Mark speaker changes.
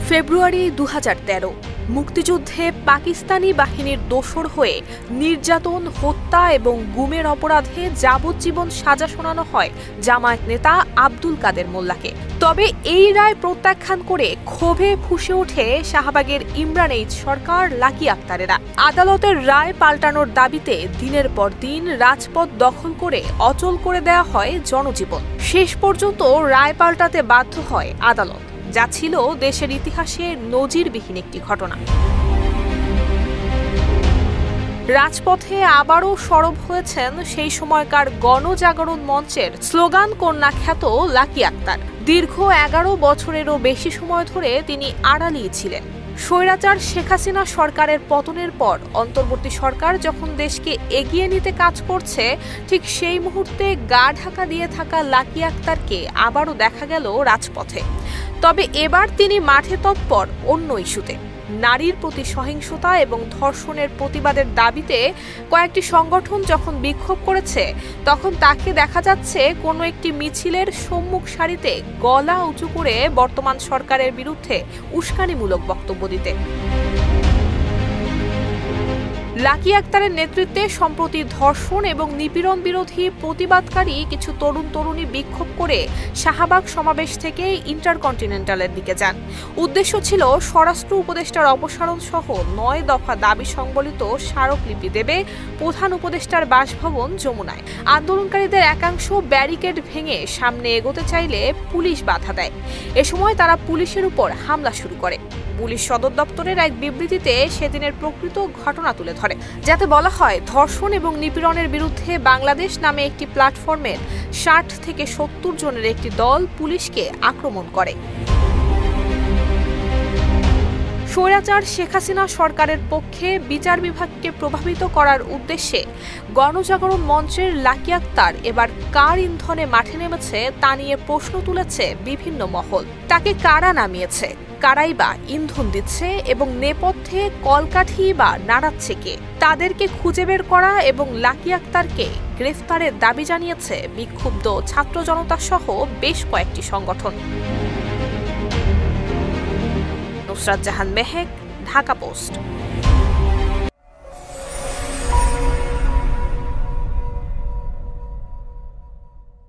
Speaker 1: ফেব্রুয়ারি ২০১৩ মুক্তিযুদ্ধে পাকিস্তানি বাহিনীর দোসর হয়ে নির্যাতন, হত্যা এবং গুমের অপরাধে যাবজ্জীবন সাজা শোনানো হয় জামায়াত নেতা আব্দুল কাদের মোল্লাকে। তবে এই রায় প্রত্যাখ্যান করে ক্ষোভে ফুঁসে ওঠে শাহবাগের ইমরান এইচ সরকার, লাকি আক্তারেরা। আদালতের রায় পাল্টানোর দাবিতে দিনের পর দিন রাজপথ দখল করে অচল করে দেওয়া হয় জনজীবন। শেষ পর্যন্ত রায় পাল্টাতে বাধ্য হয় আদালত, যা ছিল দেশের ইতিহাসে নজিরবিহীন একটি ঘটনা। রাজপথে আবারও সরব হয়েছেন সেই সময়কার গণজাগরণ মঞ্চের স্লোগান কন্যা খ্যাত লাকি আক্তার। দীর্ঘ ১১ বছরেরও বেশি সময় ধরে তিনি আড়ালেই ছিলেন। স্বৈরাচার শেখ হাসিনা সরকারের পতনের পর অন্তর্বর্তী সরকার যখন দেশকে এগিয়ে নিতে কাজ করছে, ঠিক সেই মুহূর্তে গা ঢাকা দিয়ে থাকা লাকি আক্তারকে আবারও দেখা গেল রাজপথে। তবে এবার তিনি মাঠে তৎপর অন্য ইস্যুতে। নারীর প্রতি সহিংসতা এবং ধর্ষণের প্রতিবাদের দাবিতে কয়েকটি সংগঠন যখন বিক্ষোভ করেছে, তখন তাকে দেখা যাচ্ছে কোনো একটি মিছিলের সম্মুখ সারিতে গলা উঁচু করে বর্তমান সরকারের বিরুদ্ধে উস্কানিমূলক বক্তব্য দিতে। লাকি আক্তারের নেতৃত্বে সম্প্রতি ধর্ষণ এবং নিপীড়ন বিরোধী প্রতিবাদকারী কিছু তরুণ তরুণী বিক্ষোভ করে শাহবাগ সমাবেশ থেকে ইন্টারকন্টিনেন্টালের দিকে যান। উদ্দেশ্য ছিল স্বরাষ্ট্র উপদেষ্টার অপসারণ সহ ৯ দফা দাবি সংবলিত স্মারকলিপি দেবে প্রধান উপদেষ্টার বাসভবন যমুনায়। আন্দোলনকারীদের একাংশ ব্যারিকেড ভেঙে সামনে এগোতে চাইলে পুলিশ বাধা দেয়। এ সময় তারা পুলিশের উপর হামলা শুরু করে। পুলিশ সদর দপ্তরের এক বিবৃতিতে সেদিনের প্রকৃত ঘটনা তুলে ধরে, যাতে বলা হয় ধর্ষণ এবং নিপীড়নের বিরুদ্ধে বাংলাদেশ নামে একটি প্ল্যাটফর্মের ৬০ থেকে ৭০ জনের একটি দল পুলিশকে আক্রমণ করে। স্বৈরাচার শেখ হাসিনা সরকারের পক্ষে বিচার বিভাগকে প্রভাবিত করার উদ্দেশ্যে গণজাগরণ মঞ্চের লাকি আক্তার এবার কার ইন্ধনে মাঠে নেমেছে তা নিয়ে প্রশ্ন তুলেছে বিভিন্ন মহল। তাকে কারা নামিয়েছে, কারাই বা ইন্ধন দিচ্ছে এবং নেপথ্যে কলকাঠি বা নাড়াচ্ছে কে, তাদেরকে খুঁজে বের করা এবং লাকি আক্তারকে গ্রেফতারের দাবি জানিয়েছে বিক্ষুব্ধ ছাত্র জনতা সহ বেশ কয়েকটি সংগঠন। নুসরাত জাহান মেহেক, ঢাকা পোস্ট।